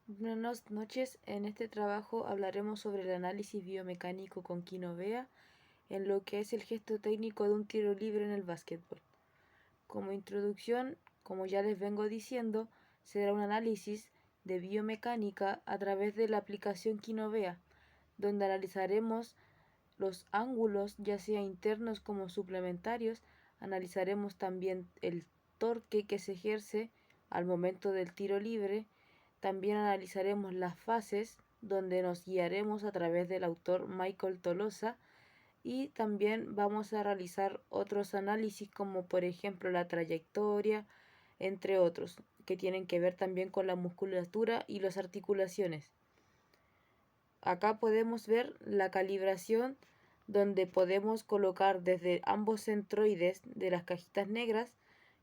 Buenas noches, en este trabajo hablaremos sobre el análisis biomecánico con Quinovea en lo que es el gesto técnico de un tiro libre en el básquetbol. Como introducción, como ya les vengo diciendo, será un análisis de biomecánica a través de la aplicación Quinovea, donde analizaremos los ángulos, ya sea internos como suplementarios, analizaremos también el torque que se ejerce al momento del tiro libre, también analizaremos las fases, donde nos guiaremos a través del autor Michael Tolosa, y también vamos a realizar otros análisis como por ejemplo la trayectoria, entre otros, que tienen que ver también con la musculatura y las articulaciones. Acá podemos ver la calibración donde podemos colocar desde ambos centroides de las cajitas negras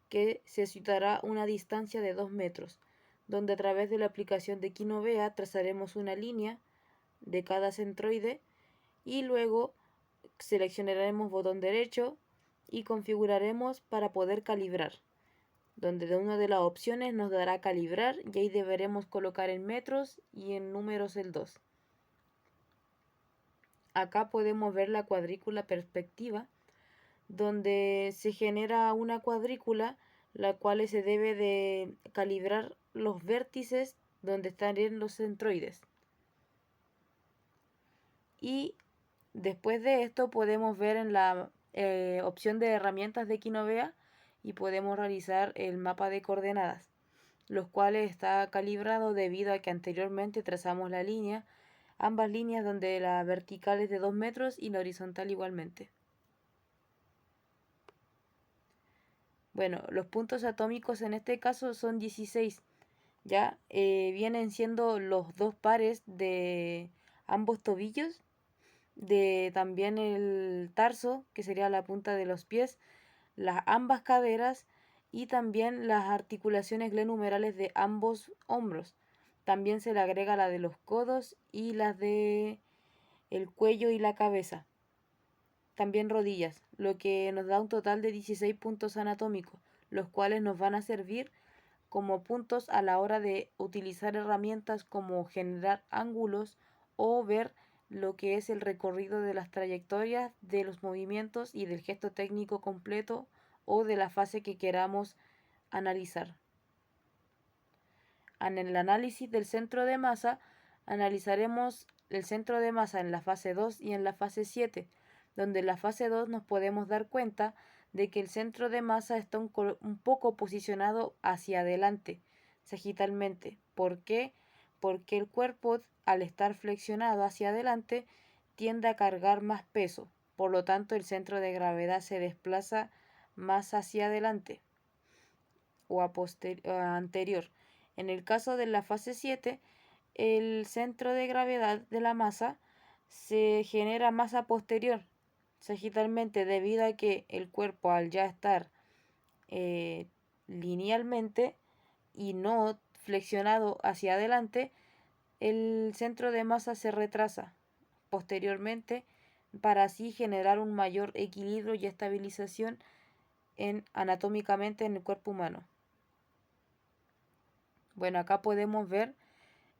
que se citará una distancia de 2 metros, donde a través de la aplicación de Quinovea trazaremos una línea de cada centroide y luego seleccionaremos botón derecho y configuraremos para poder calibrar, donde de una de las opciones nos dará calibrar y ahí deberemos colocar en metros y en números el 2. Acá podemos ver la cuadrícula perspectiva, donde se genera una cuadrícula la cual se debe de calibrar los vértices donde estarían los centroides. Y después de esto podemos ver en la opción de herramientas de Quinovea y podemos realizar el mapa de coordenadas, los cuales está calibrado debido a que anteriormente trazamos la línea, ambas líneas donde la vertical es de 2 metros y la horizontal igualmente. Bueno, los puntos atómicos en este caso son 16, ya vienen siendo los dos pares de ambos tobillos, de también el tarso, que sería la punta de los pies, las ambas caderas y también las articulaciones glenumerales de ambos hombros. También se le agrega la de los codos y las de el cuello y la cabeza. También rodillas, lo que nos da un total de 16 puntos anatómicos, los cuales nos van a servir como puntos a la hora de utilizar herramientas como generar ángulos o ver lo que es el recorrido de las trayectorias de los movimientos y del gesto técnico completo o de la fase que queramos analizar. En el análisis del centro de masa, analizaremos el centro de masa en la fase 2 y en la fase 7, donde en la fase 2 nos podemos dar cuenta de que el centro de masa está un poco posicionado hacia adelante, sagitalmente. ¿Por qué? Porque el cuerpo, al estar flexionado hacia adelante, tiende a cargar más peso. Por lo tanto, el centro de gravedad se desplaza más hacia adelante o anterior. En el caso de la fase 7, el centro de gravedad de la masa se genera más a posterior, sagitalmente, debido a que el cuerpo, al ya estar linealmente y no flexionado hacia adelante, el centro de masa se retrasa posteriormente para así generar un mayor equilibrio y estabilización anatómicamente en el cuerpo humano. Bueno, acá podemos ver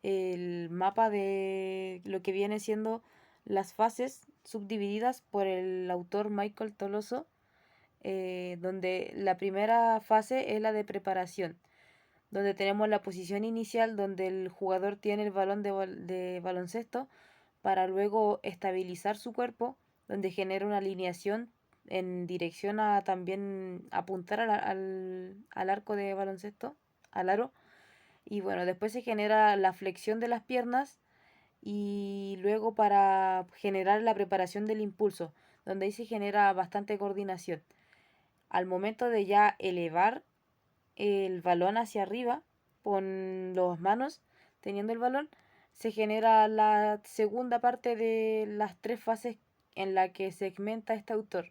el mapa de lo que viene siendo las fases subdivididas por el autor Michael Toloso, donde la primera fase es la de preparación, donde tenemos la posición inicial donde el jugador tiene el balón de baloncesto para luego estabilizar su cuerpo, donde genera una alineación en dirección a también apuntar al arco de baloncesto, al aro. Y bueno, después se genera la flexión de las piernas y luego para generar la preparación del impulso, donde ahí se genera bastante coordinación. Al momento de ya elevar el balón hacia arriba con las manos, teniendo el balón, se genera la segunda parte de las tres fases en la que segmenta este autor,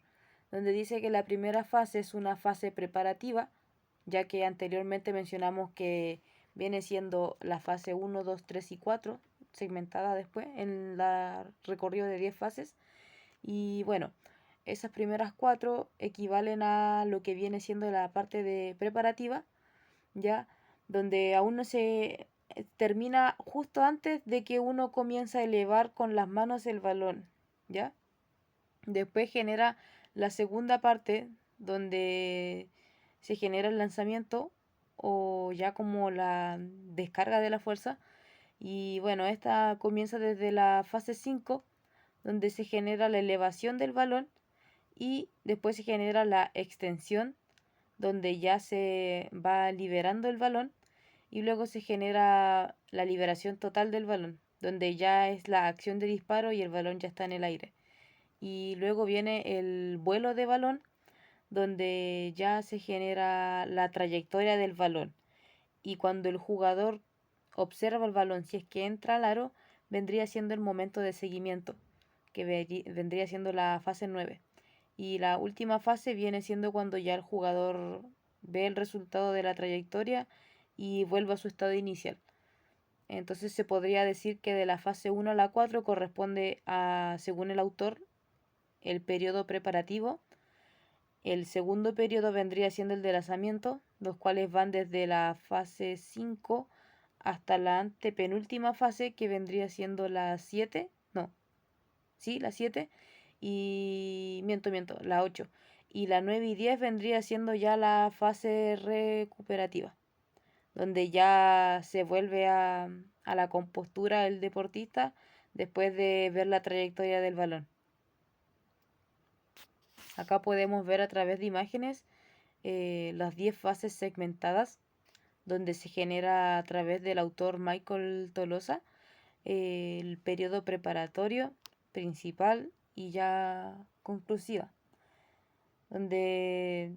donde dice que la primera fase es una fase preparativa, ya que anteriormente mencionamos que viene siendo la fase 1, 2, 3 y 4, segmentada después en la recorrido de 10 fases. Y bueno, esas primeras 4 equivalen a lo que viene siendo la parte de preparativa, ya donde aún no se termina justo antes de que uno comienza a elevar con las manos el balón, ¿ya? Después genera la segunda parte donde se genera el lanzamiento o ya como la descarga de la fuerza. Y bueno, esta comienza desde la fase 5 donde se genera la elevación del balón y después se genera la extensión donde ya se va liberando el balón y luego se genera la liberación total del balón, donde ya es la acción de disparo y el balón ya está en el aire. Y luego viene el vuelo de balón, donde ya se genera la trayectoria del balón. Y cuando el jugador observa el balón, si es que entra al aro, vendría siendo el momento de seguimiento, que vendría siendo la fase 9. Y la última fase viene siendo cuando ya el jugador ve el resultado de la trayectoria y vuelve a su estado inicial. Entonces se podría decir que de la fase 1 a la 4 corresponde a, según el autor, el periodo preparativo. El segundo periodo vendría siendo el de lanzamiento, los cuales van desde la fase 5 hasta la antepenúltima fase, que vendría siendo la 7. No, sí, la 7. Y miento, la 8. Y la 9 y 10 vendría siendo ya la fase recuperativa, donde ya se vuelve a la compostura el deportista después de ver la trayectoria del balón. Acá podemos ver a través de imágenes las 10 fases segmentadas, donde se genera a través del autor Michael Tolosa el periodo preparatorio, principal y ya conclusiva, donde,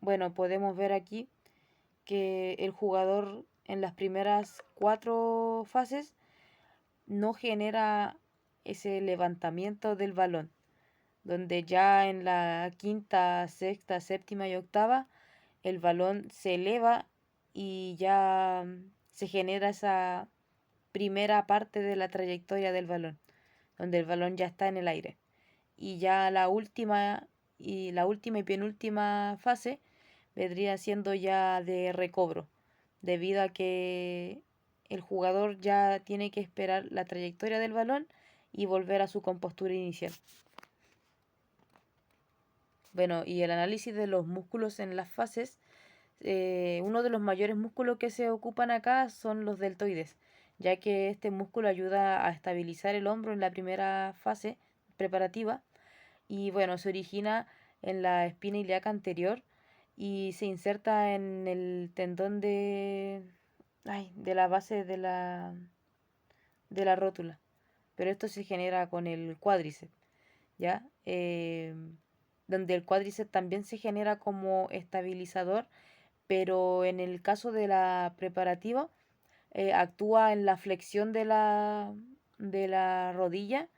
bueno, podemos ver aquí que el jugador en las primeras 4 fases no genera ese levantamiento del balón, donde ya en la quinta, sexta, séptima y octava el balón se eleva y ya se genera esa primera parte de la trayectoria del balón, donde el balón ya está en el aire. Y ya la última y penúltima fase vendría siendo ya de recobro, debido a que el jugador ya tiene que esperar la trayectoria del balón y volver a su compostura inicial. Bueno, y el análisis de los músculos en las fases, uno de los mayores músculos que se ocupan acá son los deltoides, ya que este músculo ayuda a estabilizar el hombro en la primera fase preparativa y bueno, se origina en la espina ilíaca anterior y se inserta en el tendón de la base de la rótula, pero esto se genera con el cuádriceps, ¿ya? Donde el cuádriceps también se genera como estabilizador, pero en el caso de la preparativa actúa en la flexión de la rodilla,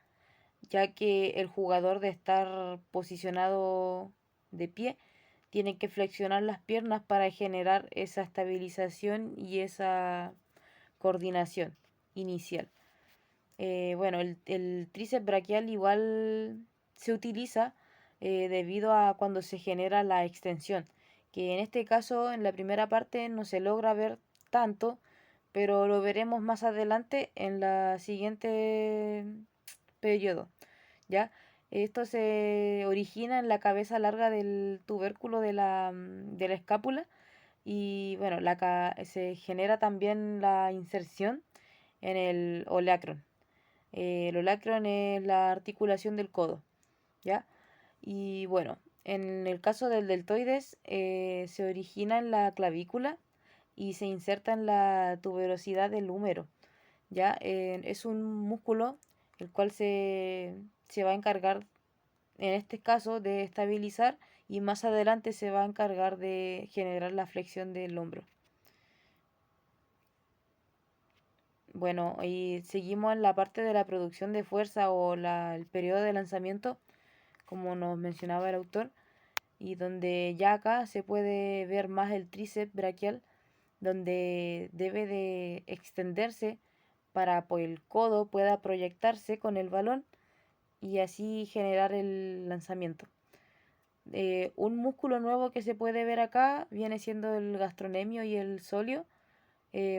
ya que el jugador de estar posicionado de pie tiene que flexionar las piernas para generar esa estabilización y esa coordinación inicial. Bueno, el tríceps braquial igual se utiliza debido a cuando se genera la extensión, que en este caso en la primera parte no se logra ver tanto, pero lo veremos más adelante en la siguiente periodo, ¿ya? Esto se origina en la cabeza larga del tubérculo de la escápula y bueno, se genera también la inserción en el olecranon. El olecranon es la articulación del codo, ¿ya? Y bueno, en el caso del deltoides se origina en la clavícula y se inserta en la tuberosidad del húmero, ¿ya? Es un músculo el cual se va a encargar, en este caso, de estabilizar y más adelante se va a encargar de generar la flexión del hombro. Bueno, y seguimos en la parte de la producción de fuerza o el periodo de lanzamiento, como nos mencionaba el autor, y donde ya acá se puede ver más el tríceps braquial, donde debe de extenderse para que el codo pueda proyectarse con el balón y así generar el lanzamiento. Un músculo nuevo que se puede ver acá viene siendo el gastrocnemio y el sóleo,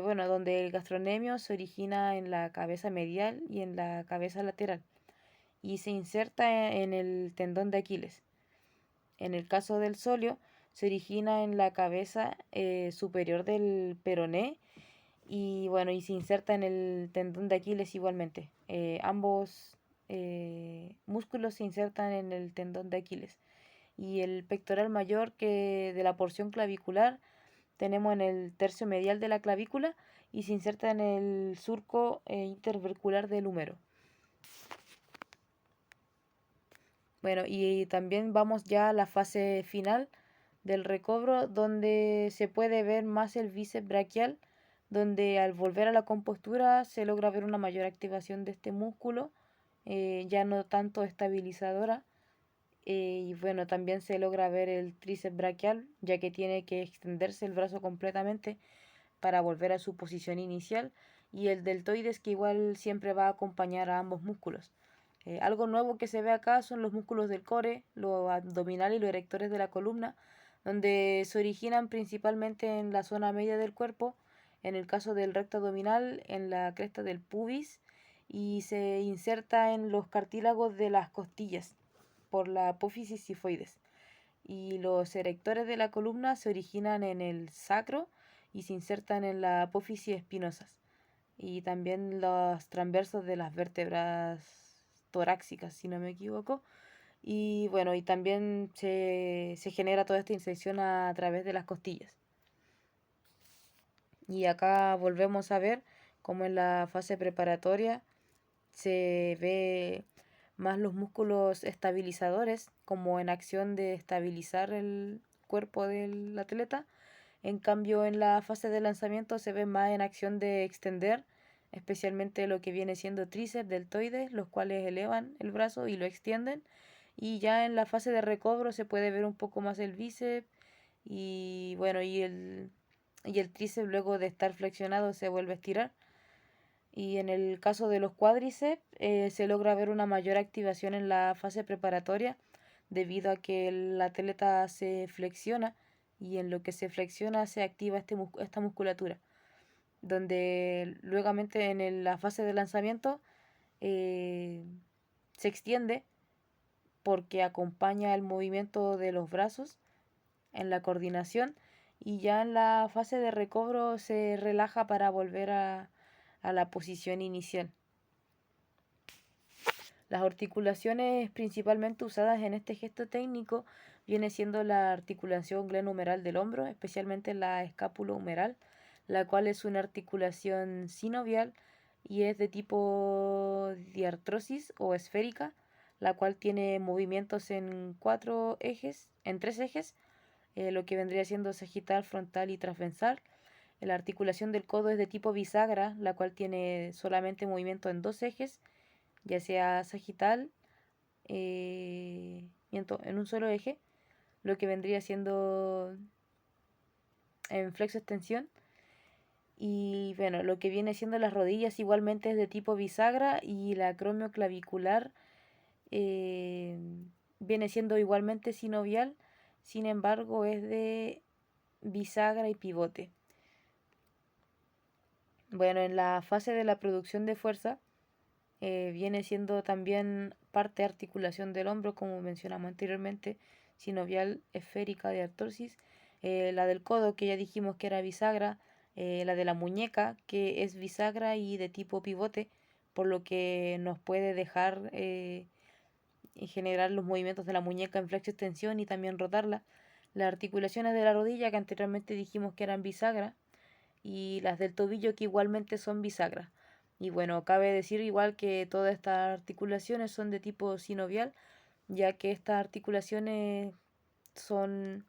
bueno, donde el gastrocnemio se origina en la cabeza medial y en la cabeza lateral y se inserta en el tendón de Aquiles. En el caso del sóleo, se origina en la cabeza superior del peroné y bueno, y se inserta en el tendón de Aquiles igualmente. Ambos músculos se insertan en el tendón de Aquiles. Y el pectoral mayor que de la porción clavicular tenemos en el tercio medial de la clavícula y se inserta en el surco intervercular del húmero. Bueno, y también vamos ya a la fase final del recobro, donde se puede ver más el bíceps braquial, donde al volver a la compostura se logra ver una mayor activación de este músculo, ya no tanto estabilizadora. Y bueno, también se logra ver el tríceps braquial, ya que tiene que extenderse el brazo completamente para volver a su posición inicial, y el deltoides, que igual siempre va a acompañar a ambos músculos. Algo nuevo que se ve acá son los músculos del core, los abdominales y los erectores de la columna, donde se originan principalmente en la zona media del cuerpo, en el caso del recto abdominal, en la cresta del pubis, y se inserta en los cartílagos de las costillas por la apófisis sifoides. Y los erectores de la columna se originan en el sacro y se insertan en la apófisis espinosas. Y también los transversos de las vértebras torácicas, si no me equivoco. Y bueno, y también se genera toda esta inserción a través de las costillas. Y acá volvemos a ver cómo en la fase preparatoria se ve más los músculos estabilizadores, como en acción de estabilizar el cuerpo del atleta. En cambio, en la fase de lanzamiento se ve más en acción de extender, especialmente lo que viene siendo tríceps, deltoides, los cuales elevan el brazo y lo extienden. Y ya en la fase de recobro se puede ver un poco más el bíceps y bueno, y el tríceps luego de estar flexionado se vuelve a estirar. Y en el caso de los cuádriceps se logra ver una mayor activación en la fase preparatoria debido a que el atleta se flexiona y en lo que se flexiona se activa esta musculatura, donde luego en la fase de lanzamiento se extiende porque acompaña el movimiento de los brazos en la coordinación, y ya en la fase de recobro se relaja para volver a la posición inicial. Las articulaciones principalmente usadas en este gesto técnico viene siendo la articulación glenohumeral del hombro, especialmente la escápulo-humeral, la cual es una articulación sinovial y es de tipo diartrosis o esférica, la cual tiene movimientos en tres ejes, lo que vendría siendo sagital, frontal y transversal. La articulación del codo es de tipo bisagra, la cual tiene solamente movimiento en dos ejes, ya sea sagital, en un solo eje, lo que vendría siendo en flexo extensión. Y bueno, lo que viene siendo las rodillas igualmente es de tipo bisagra, y la acromio clavicular viene siendo igualmente sinovial, sin embargo es de bisagra y pivote. Bueno, en la fase de la producción de fuerza viene siendo también parte de articulación del hombro, como mencionamos anteriormente, sinovial, esférica, de artrosis, la del codo, que ya dijimos que era bisagra, la de la muñeca, que es bisagra y de tipo pivote, por lo que nos puede dejar generar los movimientos de la muñeca en flexo-extensión y también rotarla. Las articulaciones de la rodilla, que anteriormente dijimos que eran bisagra, y las del tobillo, que igualmente son bisagras. Y bueno, cabe decir igual que todas estas articulaciones son de tipo sinovial, ya que estas articulaciones son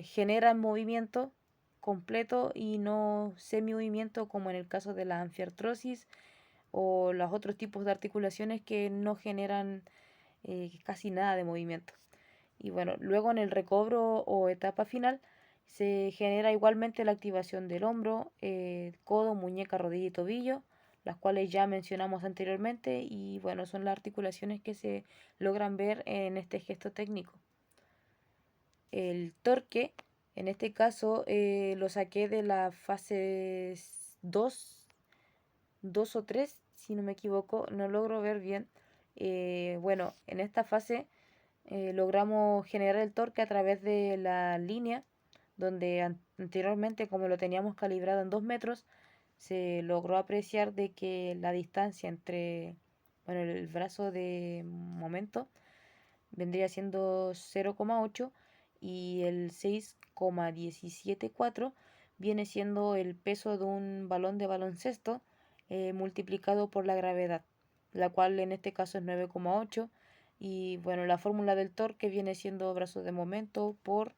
generan movimiento completo y no semi-movimiento, como en el caso de la anfiartrosis o los otros tipos de articulaciones que no generan casi nada de movimiento. Y bueno, luego en el recobro o etapa final se genera igualmente la activación del hombro, codo, muñeca, rodilla y tobillo, las cuales ya mencionamos anteriormente, y bueno, son las articulaciones que se logran ver en este gesto técnico. El torque En este caso lo saqué de la fase 2, 2 o 3, si no me equivoco, no logro ver bien. Bueno, en esta fase logramos generar el torque a través de la línea, donde anteriormente, como lo teníamos calibrado en 2 metros, se logró apreciar de que la distancia entre, bueno, el brazo de momento vendría siendo 0,8 y el 6,174 viene siendo el peso de un balón de baloncesto multiplicado por la gravedad, la cual en este caso es 9,8. Y bueno, la fórmula del torque viene siendo brazo de momento por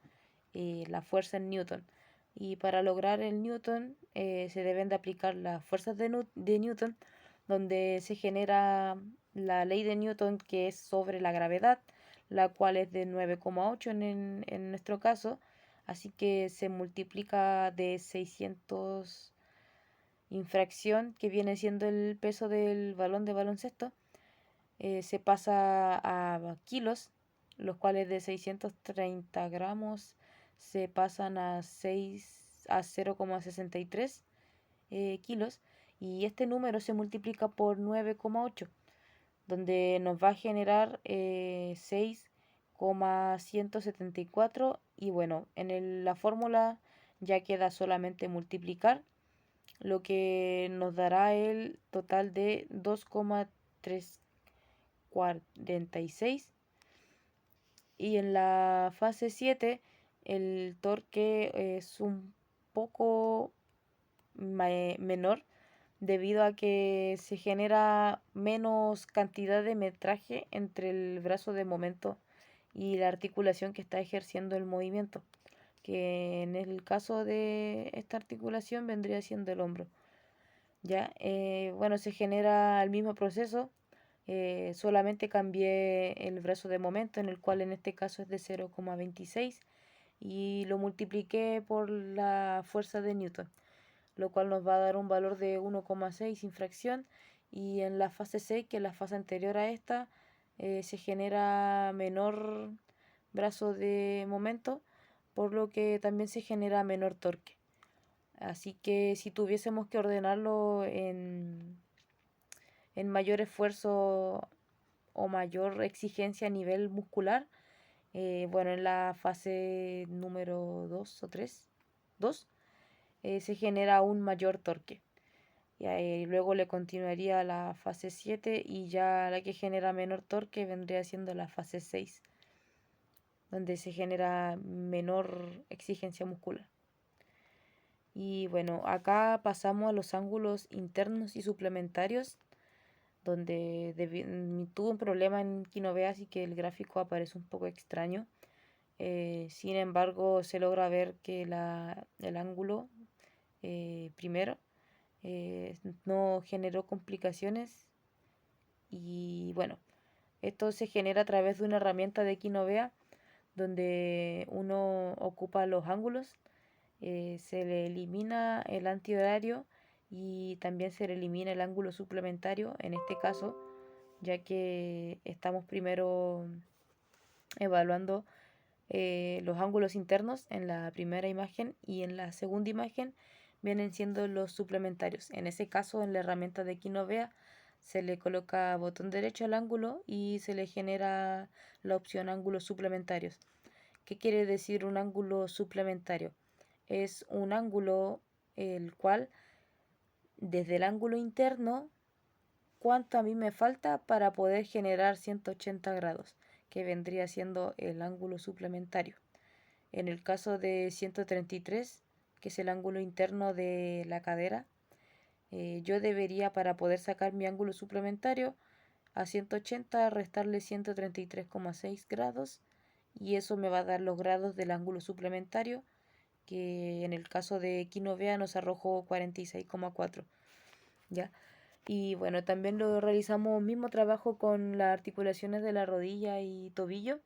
la fuerza en Newton. Y para lograr el Newton se deben de aplicar las fuerzas de Newton, donde se genera la ley de Newton, que es sobre la gravedad, la cual es de 9,8 en nuestro caso. Así que se multiplica de 600 infracción, que viene siendo el peso del balón de baloncesto, se pasa a kilos, los cuales de 630 gramos se pasan a 0,63 kilos, y este número se multiplica por 9,8, donde nos va a generar 6,174. Y bueno, la fórmula ya queda solamente multiplicar, lo que nos dará el total de 2,346. Y en la fase 7 el torque es un poco menor, debido a que se genera menos cantidad de metraje entre el brazo de momento y la articulación que está ejerciendo el movimiento, que en el caso de esta articulación vendría siendo el hombro. Ya, bueno, se genera el mismo proceso, solamente cambié el brazo de momento, en el cual en este caso es de 0,26, y lo multipliqué por la fuerza de Newton, lo cual nos va a dar un valor de 1,6 infracción. Y en la fase 6, que es la fase anterior a esta, se genera menor brazo de momento, por lo que también se genera menor torque. Así que si tuviésemos que ordenarlo en mayor esfuerzo o mayor exigencia a nivel muscular, bueno, en la fase número 2 o 3, 2, se genera un mayor torque. Y luego le continuaría la fase 7, y ya la que genera menor torque vendría siendo la fase 6, donde se genera menor exigencia muscular. Y bueno, acá pasamos a los ángulos internos y suplementarios, donde tuve un problema en Kinovea, así que el gráfico aparece un poco extraño. Sin embargo, se logra ver que el ángulo primero no generó complicaciones. Y bueno, esto se genera a través de una herramienta de Kinovea, donde uno ocupa los ángulos, se le elimina el antihorario y también se le elimina el ángulo suplementario en este caso, ya que estamos primero evaluando los ángulos internos en la primera imagen, y en la segunda imagen vienen siendo los suplementarios. En ese caso, en la herramienta de Kinovea se le coloca botón derecho al ángulo y se le genera la opción ángulos suplementarios. ¿Qué quiere decir un ángulo suplementario? Es un ángulo el cual, desde el ángulo interno, cuánto a mí me falta para poder generar 180 grados, que vendría siendo el ángulo suplementario. En el caso de 133, que es el ángulo interno de la cadera, yo debería, para poder sacar mi ángulo suplementario, a 180 restarle 133,6 grados, y eso me va a dar los grados del ángulo suplementario, que en el caso de Kinovea nos arrojó 46,4. ¿Ya? Y bueno, también lo realizamos mismo trabajo con las articulaciones de la rodilla y tobillo.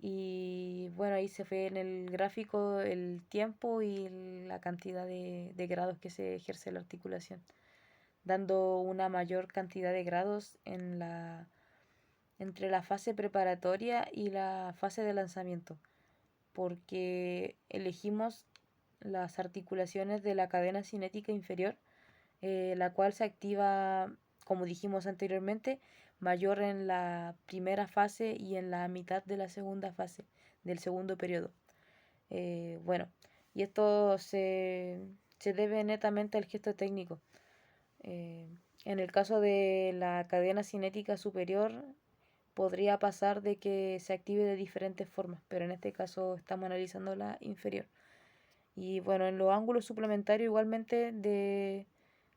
Y bueno, ahí se ve en el gráfico el tiempo y la cantidad de grados que se ejerce la articulación, dando una mayor cantidad de grados entre la fase preparatoria y la fase de lanzamiento, porque elegimos las articulaciones de la cadena cinética inferior, la cual se activa, como dijimos anteriormente, mayor en la primera fase y en la mitad de la segunda fase del segundo periodo. Bueno, y esto se debe netamente al gesto técnico. En el caso de la cadena cinética superior, podría pasar de que se active de diferentes formas, pero en este caso estamos analizando la inferior. Y bueno, en los ángulos suplementarios igualmente de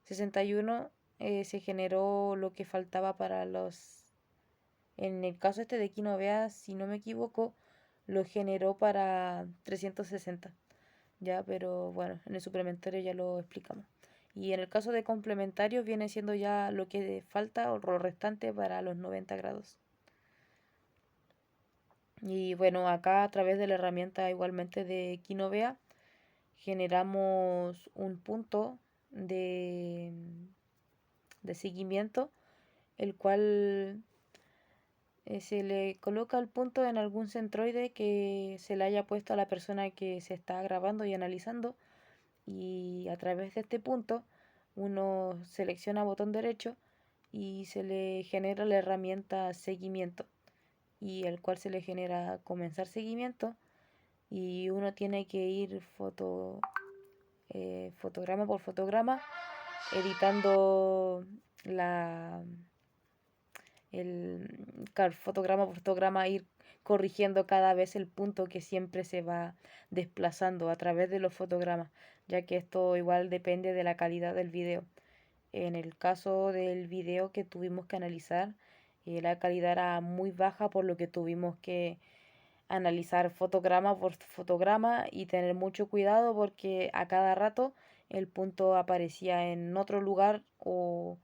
61 se generó lo que faltaba para los... En el caso este de Quinovea, si no me equivoco, lo generó para 360, ya, pero bueno, en el suplementario ya lo explicamos. Y en el caso de complementarios viene siendo ya lo que falta o lo restante para los 90 grados. Y bueno, acá a través de la herramienta igualmente de Quinovea generamos un punto de seguimiento, el cual se le coloca el punto en algún centroide que se le haya puesto a la persona que se está grabando y analizando, y a través de este punto uno selecciona botón derecho y se le genera la herramienta seguimiento, y el cual se le genera comenzar seguimiento, y uno tiene que ir fotograma por fotograma editando fotograma por fotograma, ir corrigiendo cada vez el punto que siempre se va desplazando a través de los fotogramas, ya que esto igual depende de la calidad del video. En el caso del video que tuvimos que analizar, la calidad era muy baja, por lo que tuvimos que analizar fotograma por fotograma y tener mucho cuidado porque a cada rato el punto aparecía en otro lugar o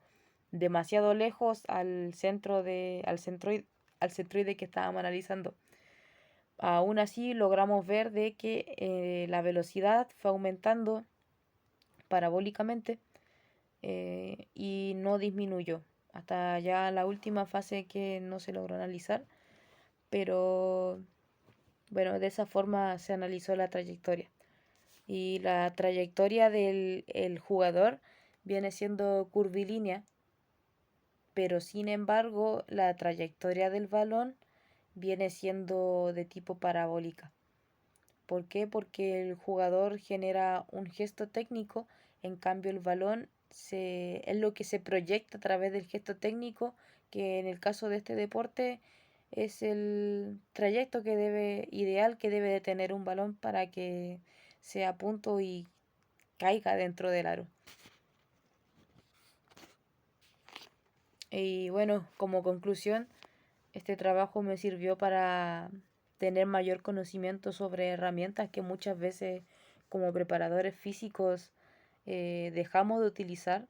demasiado lejos al centroide que estábamos analizando. Aún así logramos ver de que la velocidad fue aumentando parabólicamente, y no disminuyó hasta ya la última fase que no se logró analizar, pero bueno, de esa forma se analizó la trayectoria. Y la trayectoria del el jugador viene siendo curvilínea, pero sin embargo la trayectoria del balón viene siendo de tipo parabólica. ¿Por qué? Porque el jugador genera un gesto técnico, en cambio el balón es lo que se proyecta a través del gesto técnico, que en el caso de este deporte es el trayecto ideal que debe de tener un balón para que sea a punto y caiga dentro del aro. Y bueno, como conclusión, este trabajo me sirvió para tener mayor conocimiento sobre herramientas que muchas veces como preparadores físicos dejamos de utilizar,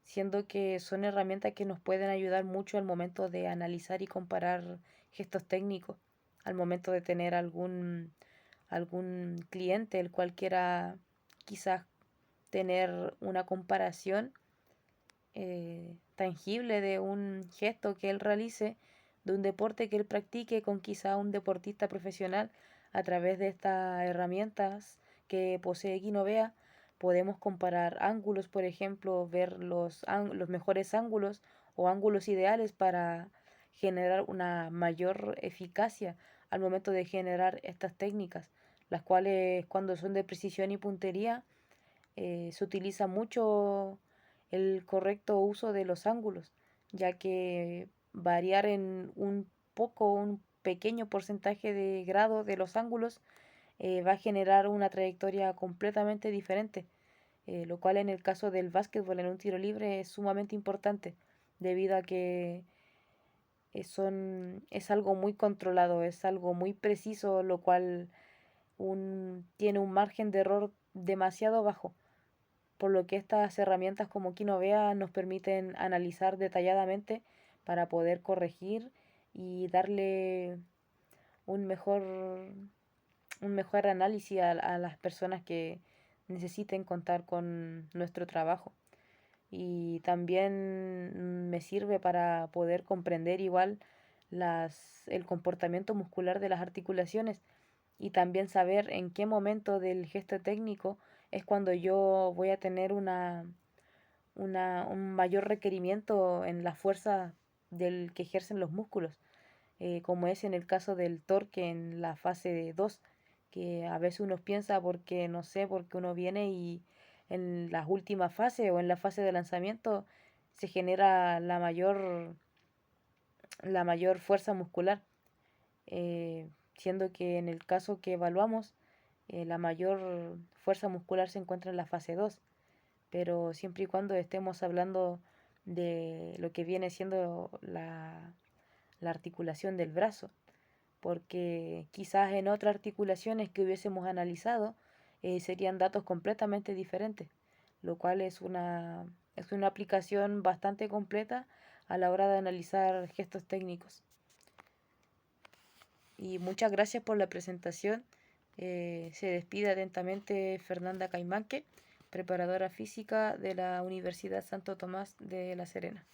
siendo que son herramientas que nos pueden ayudar mucho al momento de analizar y comparar gestos técnicos, al momento de tener algún cliente el cual quiera quizás tener una comparación tangible de un gesto que él realice, de un deporte que él practique con quizá un deportista profesional. A través de estas herramientas que posee Quinovea podemos comparar ángulos, por ejemplo, ver los mejores ángulos o ángulos ideales para generar una mayor eficacia al momento de generar estas técnicas, las cuales cuando son de precisión y puntería se utiliza mucho el correcto uso de los ángulos, ya que variar en un pequeño porcentaje de grado de los ángulos va a generar una trayectoria completamente diferente, lo cual en el caso del básquetbol en un tiro libre es sumamente importante, debido a que es algo muy controlado, es algo muy preciso, lo cual tiene un margen de error demasiado bajo, por lo que estas herramientas como Quinovea nos permiten analizar detalladamente para poder corregir y darle un mejor, un mejor análisis a las personas que necesiten contar con nuestro trabajo. Y también me sirve para poder comprender igual el comportamiento muscular de las articulaciones, y también saber en qué momento del gesto técnico es cuando yo voy a tener un mayor requerimiento en la fuerza del que ejercen los músculos, como es en el caso del torque en la fase 2, que a veces uno piensa porque, no sé, porque uno viene y en las últimas fases o en la fase de lanzamiento se genera la mayor fuerza muscular, siendo que en el caso que evaluamos, la mayor fuerza muscular se encuentra en la fase 2, pero siempre y cuando estemos hablando de lo que viene siendo la articulación del brazo, porque quizás en otras articulaciones que hubiésemos analizado serían datos completamente diferentes, lo cual es una aplicación bastante completa a la hora de analizar gestos técnicos. Y muchas gracias por la presentación. Se despide atentamente Fernanda Caimanque, preparadora física de la Universidad Santo Tomás de La Serena.